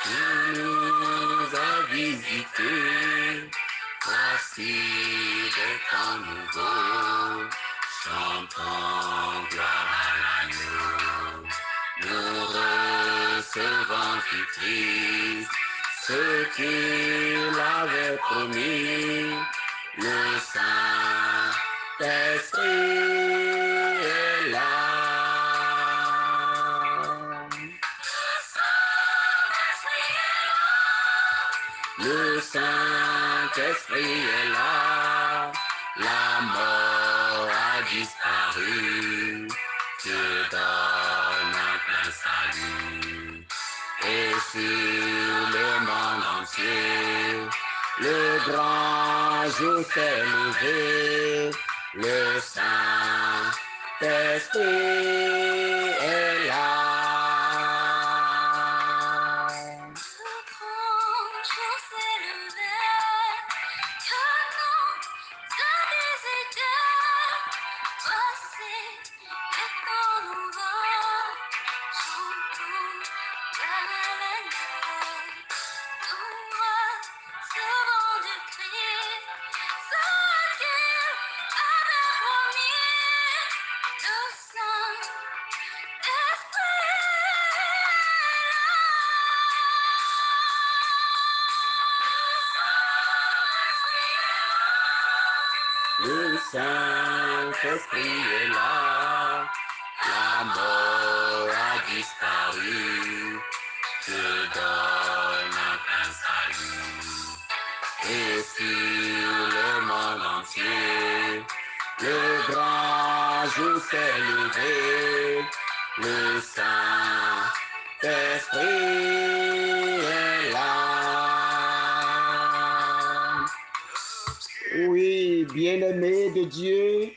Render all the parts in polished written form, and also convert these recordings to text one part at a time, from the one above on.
Tu nous as visités, voici des temps nouveaux, chantons gloire à l'agneau. Nous recevons du Christ ce qu'il avait promis, le Saint-Esprit est là. Le Saint-Esprit est là, la mort a disparu, Dieu donne un plein salut. Et sur le monde entier, le grand jour s'est levé, le Saint-Esprit est là. Le Saint-Esprit est là, la mort a disparu, Dieu donne un plein salut. Et sur le monde entier, le grand jour s'est levé, le Saint-Esprit est là. Oui, bien-aimés de Dieu,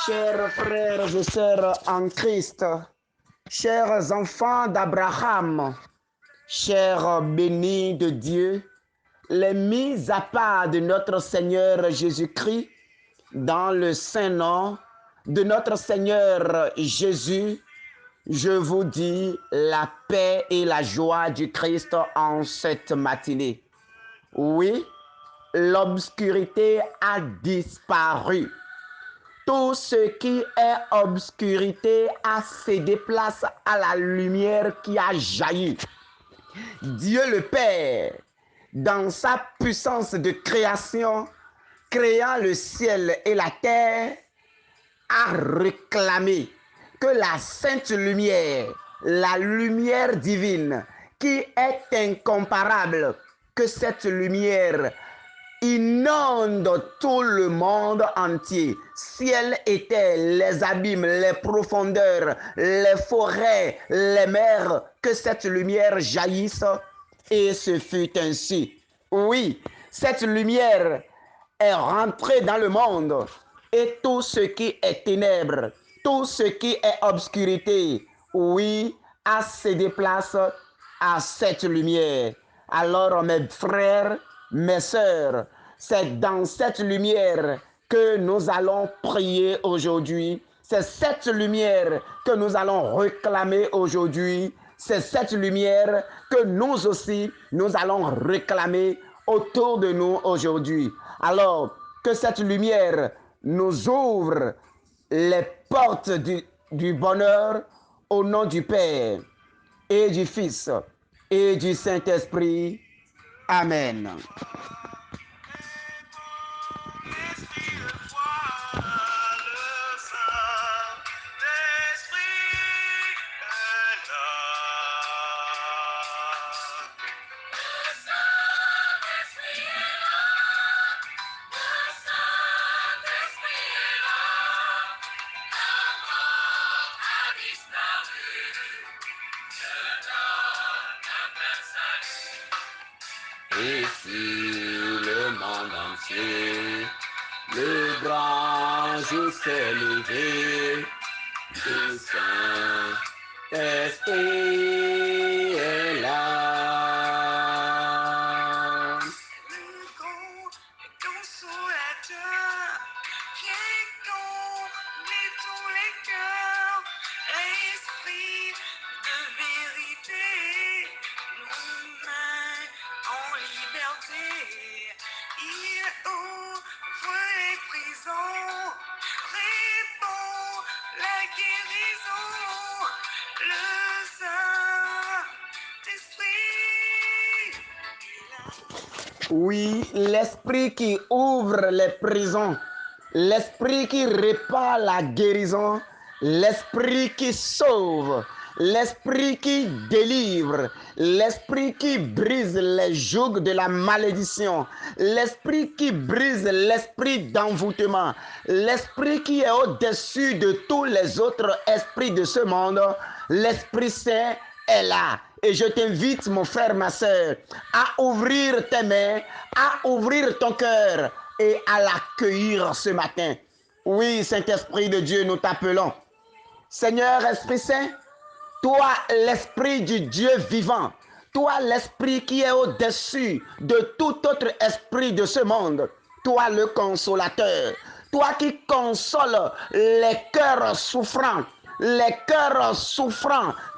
chers frères et sœurs en Christ, chers enfants d'Abraham, chers bénis de Dieu, les mis à part de notre Seigneur Jésus-Christ, dans le saint nom de notre Seigneur Jésus, je vous dis la paix et la joie du Christ en cette matinée. Oui, l'obscurité a disparu. Tout ce qui est obscurité a cédé place à la lumière qui a jailli. Dieu le Père, dans sa puissance de création, créant le ciel et la terre, a réclamé que la sainte lumière, la lumière divine, qui est incomparable, que cette lumière inonde tout le monde entier. Ciel et terre, les abîmes, les profondeurs, les forêts, les mers, que cette lumière jaillisse. Et ce fut ainsi. Oui, cette lumière est rentrée dans le monde et tout ce qui est ténèbres, tout ce qui est obscurité, oui, a cédé place à cette lumière. Alors mes frères, mes sœurs, c'est dans cette lumière que nous allons prier aujourd'hui. C'est cette lumière que nous allons réclamer aujourd'hui. C'est cette lumière que nous aussi, nous allons réclamer autour de nous aujourd'hui. Alors, que cette lumière nous ouvre les portes du bonheur au nom du Père et du Fils et du Saint-Esprit. Amen. Et sur le monde entier, le grand jour s'est levé, du Saint-Esprit est là. Le grand consolateur vient combler tous les cœurs. L'esprit de vérité nous met en liberté. Il ouvre les prisons, répand la guérison. Le Saint-Esprit est là. Oui, l'esprit qui ouvre les prisons, l'esprit qui répand la guérison, l'esprit qui sauve, l'esprit qui délivre, l'esprit qui brise les jougs de la malédiction, l'esprit qui brise l'esprit d'envoûtement, l'esprit qui est au-dessus de tous les autres esprits de ce monde, l'Esprit Saint est là. Et je t'invite, mon frère, ma soeur, à ouvrir tes mains, à ouvrir ton cœur et à l'accueillir ce matin. Oui, Saint-Esprit de Dieu, nous t'appelons. Seigneur Esprit Saint, toi, l'Esprit du Dieu vivant, toi, l'Esprit qui est au-dessus de tout autre esprit de ce monde, toi, le consolateur, toi qui consoles les cœurs souffrants,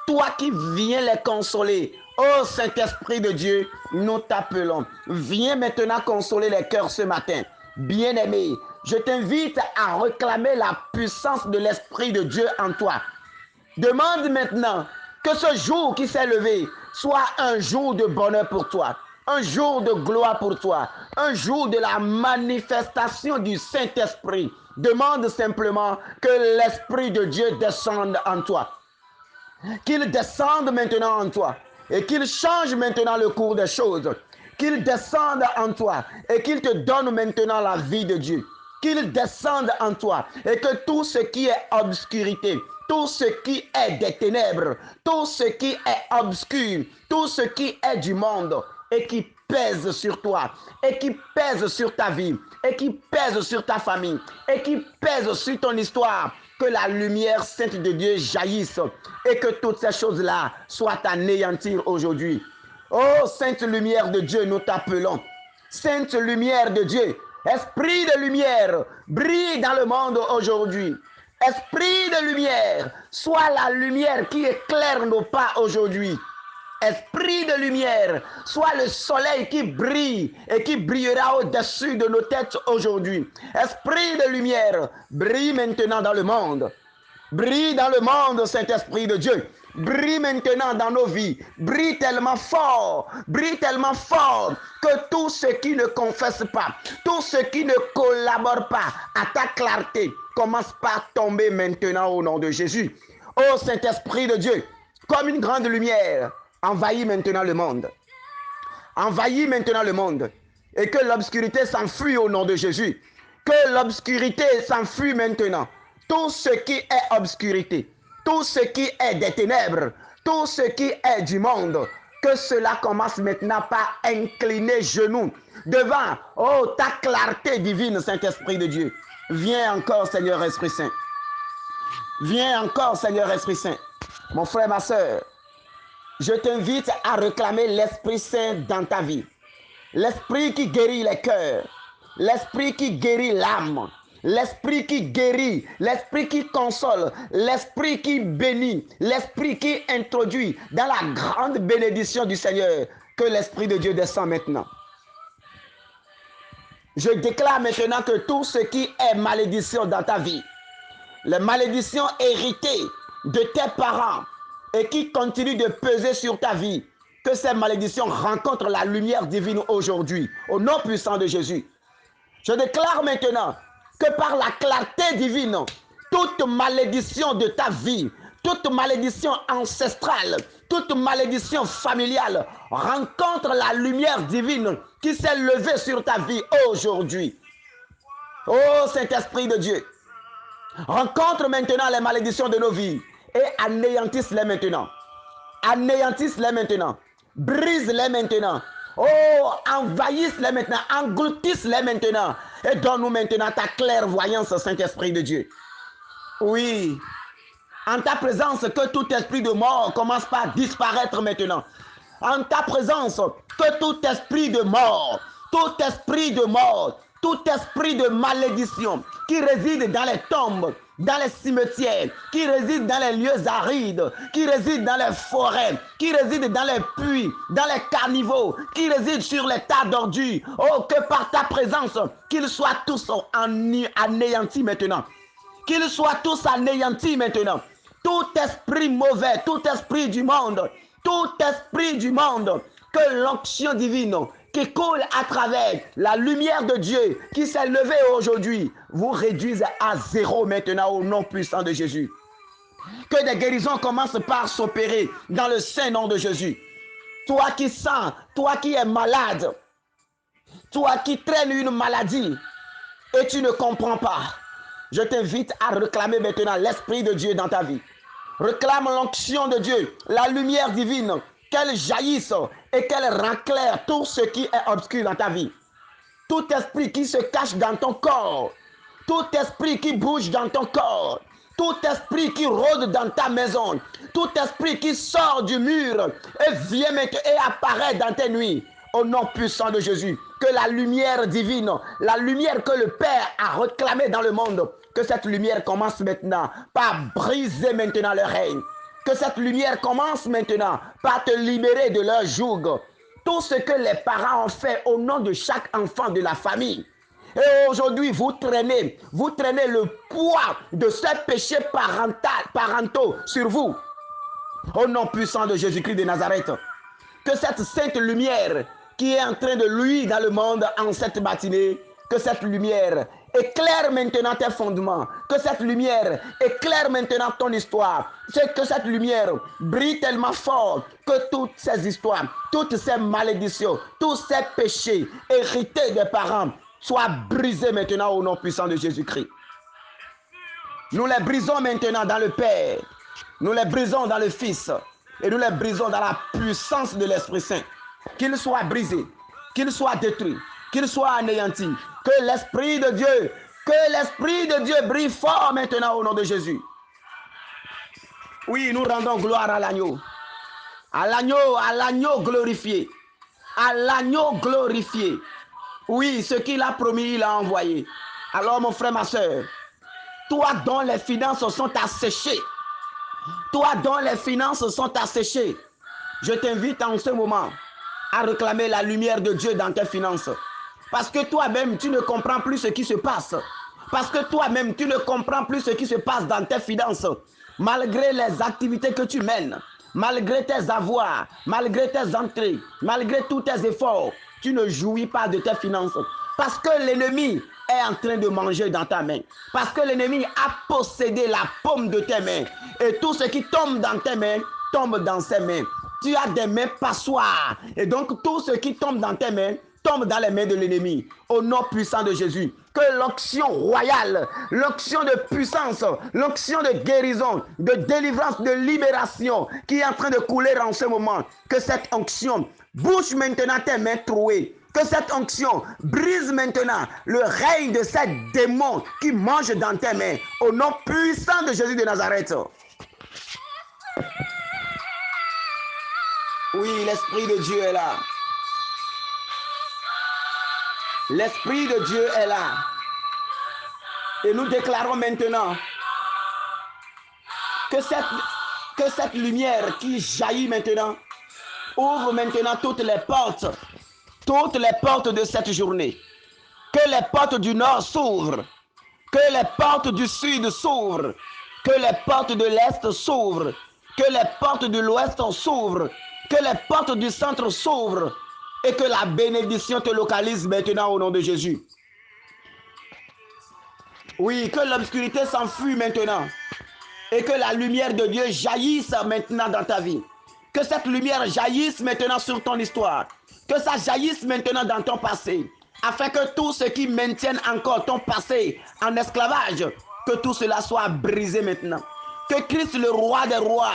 toi qui viens les consoler. Oh Saint-Esprit de Dieu, nous t'appelons. Viens maintenant consoler les cœurs ce matin. Bien-aimé, je t'invite à réclamer la puissance de l'Esprit de Dieu en toi. Demande maintenant que ce jour qui s'est levé soit un jour de bonheur pour toi, un jour de gloire pour toi, un jour de la manifestation du Saint-Esprit. Demande simplement que l'Esprit de Dieu descende en toi, qu'il descende maintenant en toi et qu'il change maintenant le cours des choses, qu'il descende en toi et qu'il te donne maintenant la vie de Dieu, qu'il descende en toi et que tout ce qui est obscurité, tout ce qui est des ténèbres, tout ce qui est obscur, tout ce qui est du monde et qui pèse sur toi, et qui pèse sur ta vie, et qui pèse sur ta famille, et qui pèse sur ton histoire, que la lumière sainte de Dieu jaillisse et que toutes ces choses-là soient anéanties aujourd'hui. Oh, sainte lumière de Dieu, nous t'appelons. Sainte lumière de Dieu, esprit de lumière, brille dans le monde aujourd'hui. Esprit de lumière, sois la lumière qui éclaire nos pas aujourd'hui. Esprit de lumière, sois le soleil qui brille et qui brillera au-dessus de nos têtes aujourd'hui. Esprit de lumière, brille maintenant dans le monde. Brille dans le monde, Saint-Esprit de Dieu. Brille maintenant dans nos vies. Brille tellement fort que tous ceux qui ne confessent pas, tous ceux qui ne collaborent pas à ta clarté, commencent par tomber maintenant au nom de Jésus. Ô Saint-Esprit de Dieu, comme une grande lumière, envahis maintenant le monde. Envahis maintenant le monde. Et que l'obscurité s'enfuit au nom de Jésus. Que l'obscurité s'enfuit maintenant. Tout ce qui est obscurité, tout ce qui est des ténèbres, tout ce qui est du monde, que cela commence maintenant par incliner genoux devant, oh, ta clarté divine, Saint-Esprit de Dieu. Viens encore, Seigneur Esprit Saint. Viens encore, Seigneur Esprit Saint. Mon frère, ma soeur, je t'invite à réclamer l'Esprit Saint dans ta vie. L'Esprit qui guérit les cœurs. L'Esprit qui guérit l'âme. L'Esprit qui guérit. L'Esprit qui console. L'Esprit qui bénit. L'Esprit qui introduit dans la grande bénédiction du Seigneur. Que l'Esprit de Dieu descend maintenant. Je déclare maintenant que tout ce qui est malédiction dans ta vie, les malédictions héritées de tes parents, et qui continue de peser sur ta vie, que ces malédictions rencontrent la lumière divine aujourd'hui, au nom puissant de Jésus. Je déclare maintenant que par la clarté divine, toute malédiction de ta vie, toute malédiction ancestrale, toute malédiction familiale rencontre la lumière divine qui s'est levée sur ta vie aujourd'hui. Oh Saint-Esprit de Dieu, rencontre maintenant les malédictions de nos vies et anéantisse-les maintenant. Anéantisse-les maintenant. Brise-les maintenant. Oh, envahisse-les maintenant. Engloutisse-les maintenant. Et donne-nous maintenant ta clairvoyance, Saint-Esprit de Dieu. Oui. En ta présence, que tout esprit de mort commence par disparaître maintenant. En ta présence, que tout esprit de mort, tout esprit de mort, tout esprit de malédiction qui réside dans les tombes, dans les cimetières, qui réside dans les lieux arides, qui réside dans les forêts, qui réside dans les puits, dans les caniveaux, qui réside sur les tas d'ordures. Oh, que par ta présence, qu'ils soient tous anéantis maintenant. Qu'ils soient tous anéantis maintenant. Tout esprit mauvais, tout esprit du monde, que l'onction divine qui coule à travers la lumière de Dieu qui s'est levée aujourd'hui, vous réduise à zéro maintenant au nom puissant de Jésus. Que des guérisons commencent par s'opérer dans le saint nom de Jésus. Toi qui sens, toi qui es malade, toi qui traînes une maladie et tu ne comprends pas, je t'invite à réclamer maintenant l'Esprit de Dieu dans ta vie. Réclame l'onction de Dieu, la lumière divine, qu'elle jaillisse et qu'elle raclaire tout ce qui est obscur dans ta vie. Tout esprit qui se cache dans ton corps, tout esprit qui bouge dans ton corps, tout esprit qui rôde dans ta maison, tout esprit qui sort du mur et vient et apparaît dans tes nuits, au nom puissant de Jésus, que la lumière divine, la lumière que le Père a réclamée dans le monde, que cette lumière commence maintenant par briser maintenant le règne. Que cette lumière commence maintenant par te libérer de leur joug. Tout ce que les parents ont fait au nom de chaque enfant de la famille. Et aujourd'hui, vous traînez le poids de ces péchés parentaux sur vous. Au nom puissant de Jésus-Christ de Nazareth. Que cette sainte lumière qui est en train de luire dans le monde en cette matinée, que cette lumière éclaire maintenant tes fondements, que cette lumière éclaire maintenant ton histoire, que cette lumière brille tellement fort que toutes ces histoires, toutes ces malédictions, tous ces péchés hérités des parents soient brisés maintenant au nom puissant de Jésus-Christ. Nous les brisons maintenant dans le Père, nous les brisons dans le Fils et nous les brisons dans la puissance de l'Esprit Saint. Qu'ils soient brisés, qu'ils soient détruits, qu'ils soient anéantis. Que l'Esprit de Dieu brille fort maintenant au nom de Jésus. Oui, nous rendons gloire à l'agneau. À l'agneau glorifié. À l'agneau glorifié. Oui, ce qu'il a promis, il a envoyé. Alors mon frère, ma soeur, toi dont les finances sont asséchées, je t'invite en ce moment à réclamer la lumière de Dieu dans tes finances. Parce que toi-même, tu ne comprends plus ce qui se passe. Parce que toi-même, tu ne comprends plus ce qui se passe dans tes finances. Malgré les activités que tu mènes, malgré tes avoirs, malgré tes entrées, malgré tous tes efforts, tu ne jouis pas de tes finances. Parce que l'ennemi est en train de manger dans ta main. Parce que l'ennemi a possédé la paume de tes mains. Et tout ce qui tombe dans tes mains, tombe dans ses mains. Tu as des mains passoires. Et donc tout ce qui tombe dans tes mains, tombe dans les mains de l'ennemi. Au nom puissant de Jésus. Que l'onction royale, l'onction de puissance, l'onction de guérison, de délivrance, de libération qui est en train de couler en ce moment, que cette onction bouge maintenant tes mains trouées. Que cette onction brise maintenant le règne de ces démons qui mangent dans tes mains. Au nom puissant de Jésus de Nazareth. Oui, l'Esprit de Dieu est là. L'Esprit de Dieu est là. Et nous déclarons maintenant que cette lumière qui jaillit maintenant ouvre maintenant toutes les portes de cette journée. Que les portes du nord s'ouvrent, que les portes du sud s'ouvrent, que les portes de l'est s'ouvrent, que les portes de l'ouest s'ouvrent, que les portes du centre s'ouvrent et que la bénédiction te localise maintenant au nom de Jésus. Oui, que l'obscurité s'enfuit maintenant et que la lumière de Dieu jaillisse maintenant dans ta vie. Que cette lumière jaillisse maintenant sur ton histoire. Que ça jaillisse maintenant dans ton passé. Afin que tout ce qui maintienne encore ton passé en esclavage, que tout cela soit brisé maintenant. Que Christ, le roi des rois,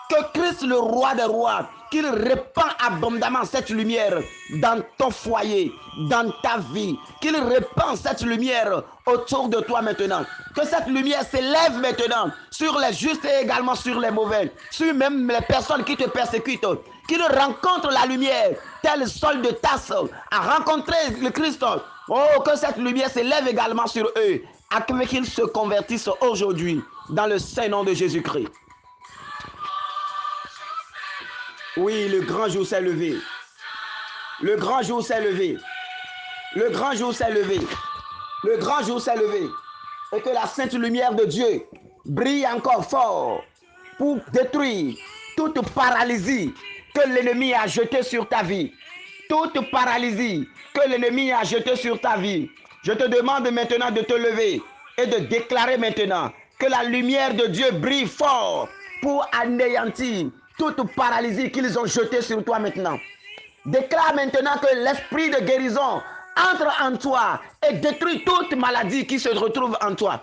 Que Christ, le roi des rois, qu'il répand abondamment cette lumière dans ton foyer, dans ta vie. Qu'il répand cette lumière autour de toi maintenant. Que cette lumière s'élève maintenant sur les justes et également sur les mauvais. Sur même les personnes qui te persécutent. Qu'il rencontre la lumière, tel Saul de Tarse a rencontré le Christ. Oh, que cette lumière s'élève également sur eux, afin qu'ils se convertissent aujourd'hui dans le saint nom de Jésus-Christ. Oui, le grand jour s'est levé. Le grand jour s'est levé. Le grand jour s'est levé. Le grand jour s'est levé. Et que la sainte lumière de Dieu brille encore fort pour détruire toute paralysie que l'ennemi a jetée sur ta vie. Toute paralysie que l'ennemi a jetée sur ta vie. Je te demande maintenant de te lever et de déclarer maintenant que la lumière de Dieu brille fort pour anéantir toute paralysie qu'ils ont jetée sur toi maintenant. Déclare maintenant que l'esprit de guérison entre en toi et détruit toute maladie qui se retrouve en toi.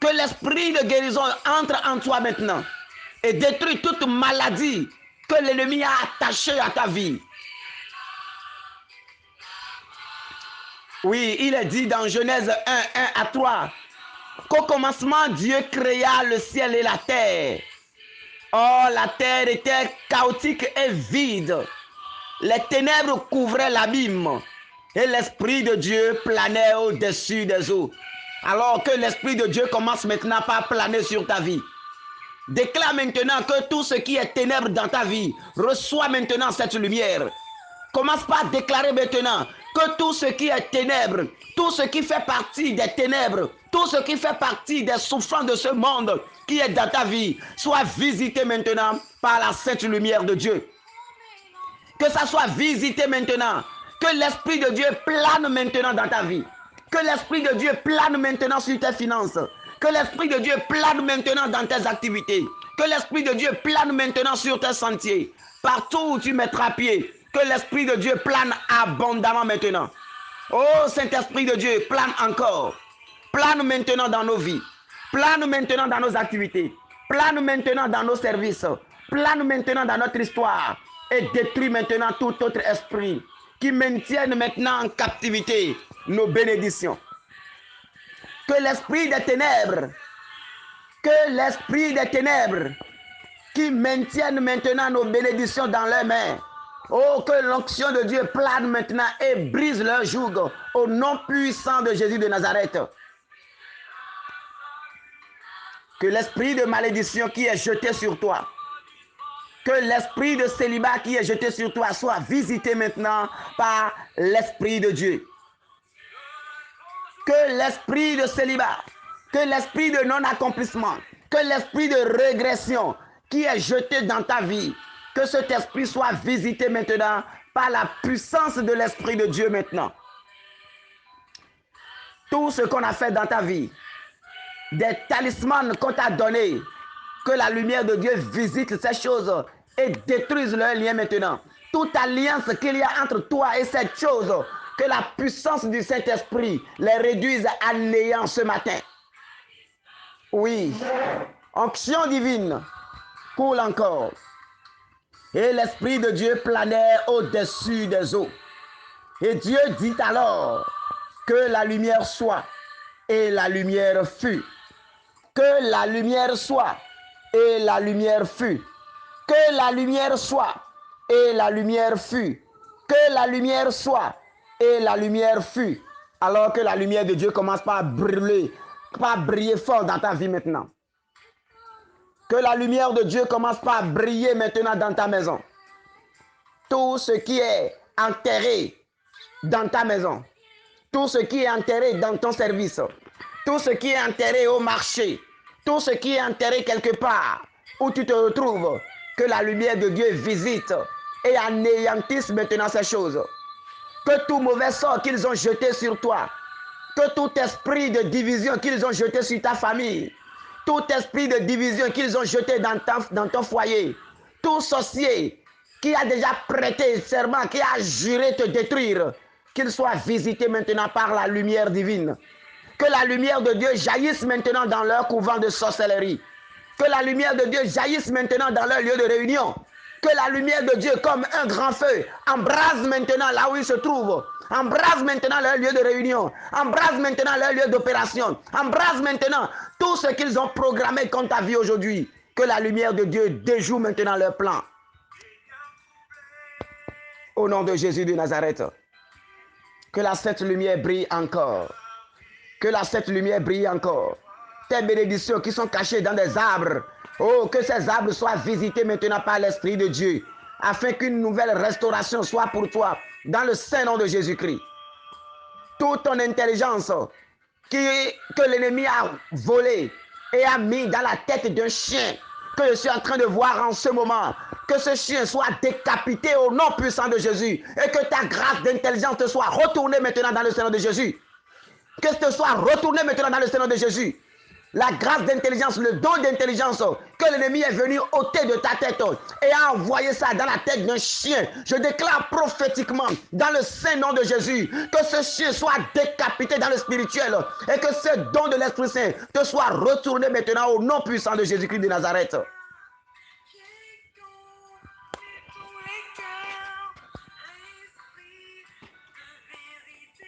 Que l'esprit de guérison entre en toi maintenant et détruit toute maladie que l'ennemi a attachée à ta vie. Oui, il est dit dans Genèse 1, 1 à 3 qu'au commencement, Dieu créa le ciel et la terre. Oh, la terre était chaotique et vide. Les ténèbres couvraient l'abîme et l'Esprit de Dieu planait au-dessus des eaux. Alors que l'Esprit de Dieu commence maintenant par planer sur ta vie. Déclare maintenant que tout ce qui est ténèbres dans ta vie reçoit maintenant cette lumière. Commence par déclarer maintenant que tout ce qui est ténèbres, tout ce qui fait partie des ténèbres, tout ce qui fait partie des souffrances de ce monde qui est dans ta vie, soit visité maintenant par la sainte lumière de Dieu. Que ça soit visité maintenant, que l'Esprit de Dieu plane maintenant dans ta vie, que l'Esprit de Dieu plane maintenant sur tes finances, que l'Esprit de Dieu plane maintenant dans tes activités, que l'Esprit de Dieu plane maintenant sur tes sentiers, partout où tu mettras pied. Que l'Esprit de Dieu plane abondamment maintenant. Oh Saint-Esprit de Dieu, plane encore. Plane maintenant dans nos vies. Plane maintenant dans nos activités. Plane maintenant dans nos services. Plane maintenant dans notre histoire. Et détruis maintenant tout autre esprit qui maintienne maintenant en captivité nos bénédictions. Que l'esprit des ténèbres, qui maintienne maintenant nos bénédictions dans leurs mains. Oh, que l'onction de Dieu plane maintenant et brise leur joug au nom puissant de Jésus de Nazareth. Que l'esprit de malédiction qui est jeté sur toi, que l'esprit de célibat qui est jeté sur toi soit visité maintenant par l'Esprit de Dieu. Que l'esprit de célibat, que l'esprit de non-accomplissement, que l'esprit de régression qui est jeté dans ta vie, que cet esprit soit visité maintenant par la puissance de l'Esprit de Dieu maintenant. Tout ce qu'on a fait dans ta vie, des talismans qu'on t'a donnés, que la lumière de Dieu visite ces choses et détruise leurs liens maintenant. Toute alliance qu'il y a entre toi et cette chose, que la puissance du Saint-Esprit les réduise à néant ce matin. Oui, onction divine coule encore. Et l'Esprit de Dieu planait au-dessus des eaux. Et Dieu dit alors que la lumière soit, et la lumière fut. Que la lumière soit, et la lumière fut. Que la lumière soit, et la lumière fut. Que la lumière soit, et la lumière fut. Alors que la lumière de Dieu commence par brûler, par briller fort dans ta vie maintenant. Que la lumière de Dieu commence par briller maintenant dans ta maison. Tout ce qui est enterré dans ta maison, tout ce qui est enterré dans ton service, tout ce qui est enterré au marché, tout ce qui est enterré quelque part où tu te retrouves, que la lumière de Dieu visite et anéantisse maintenant ces choses. Que tout mauvais sort qu'ils ont jeté sur toi, que tout esprit de division qu'ils ont jeté sur ta famille, tout esprit de division qu'ils ont jeté dans ton foyer, tout sorcier qui a déjà prêté serment, qui a juré te détruire, qu'il soit visité maintenant par la lumière divine. Que la lumière de Dieu jaillisse maintenant dans leur couvent de sorcellerie. Que la lumière de Dieu jaillisse maintenant dans leur lieu de réunion. Que la lumière de Dieu, comme un grand feu, embrase maintenant là où ils se trouvent. Embrase maintenant leur lieu de réunion. Embrase maintenant leur lieu d'opération. Embrase maintenant tout ce qu'ils ont programmé contre ta vie aujourd'hui. Que la lumière de Dieu déjoue maintenant leur plan. Au nom de Jésus de Nazareth. Que la sainte lumière brille encore. Que la sainte lumière brille encore. Tes bénédictions qui sont cachées dans des arbres. Oh, que ces arbres soient visités maintenant par l'Esprit de Dieu. Afin qu'une nouvelle restauration soit pour toi. Dans le saint nom de Jésus-Christ. Toute ton intelligence que l'ennemi a volée et a mis dans la tête d'un chien. Que je suis en train de voir en ce moment. Que ce chien soit décapité au nom puissant de Jésus. Et que ta grâce d'intelligence te soit retournée maintenant dans le Seigneur de Jésus. Que ce soit retourné maintenant dans le Seigneur de Jésus. La grâce d'intelligence, le don d'intelligence que l'ennemi est venu ôter de ta tête et a envoyé ça dans la tête d'un chien. Je déclare prophétiquement dans le saint nom de Jésus que ce chien soit décapité dans le spirituel et que ce don de l'Esprit Saint te soit retourné maintenant au nom puissant de Jésus-Christ de Nazareth.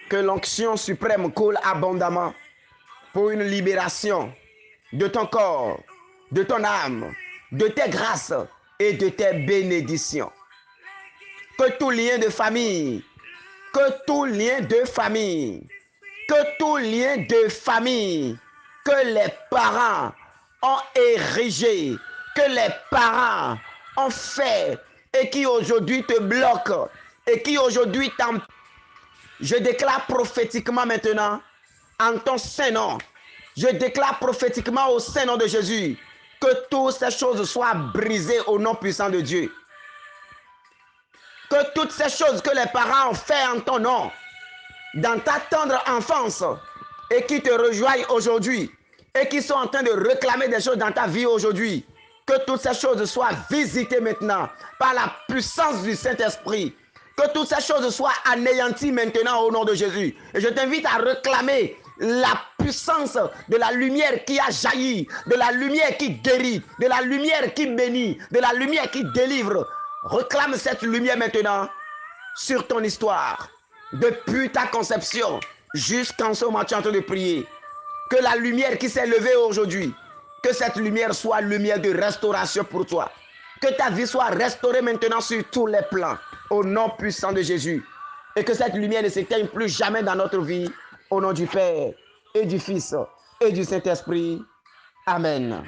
Que l'onction suprême coule abondamment pour une libération de ton corps, de ton âme, de tes grâces et de tes bénédictions. Que tout lien de famille, que tout lien de famille, que tout lien de famille que les parents ont érigé, que les parents ont fait et qui aujourd'hui te bloquent et qui aujourd'hui t'empêchent. Je déclare prophétiquement maintenant, en ton saint nom, je déclare prophétiquement au saint nom de Jésus, que toutes ces choses soient brisées au nom puissant de Dieu. Que toutes ces choses que les parents ont fait en ton nom, dans ta tendre enfance, et qui te rejoignent aujourd'hui, et qui sont en train de réclamer des choses dans ta vie aujourd'hui, que toutes ces choses soient visitées maintenant par la puissance du Saint-Esprit. Que toutes ces choses soient anéanties maintenant au nom de Jésus. Et je t'invite à réclamer la puissance de la lumière qui a jailli, de la lumière qui guérit, de la lumière qui bénit, de la lumière qui délivre. Réclame cette lumière maintenant sur ton histoire, depuis ta conception jusqu'en ce moment tu es en train de prier. Que la lumière qui s'est levée aujourd'hui, que cette lumière soit lumière de restauration pour toi. Que ta vie soit restaurée maintenant sur tous les plans, au nom puissant de Jésus. Et que cette lumière ne s'éteigne plus jamais dans notre vie, au nom du Père et du Fils et du Saint-Esprit. Amen.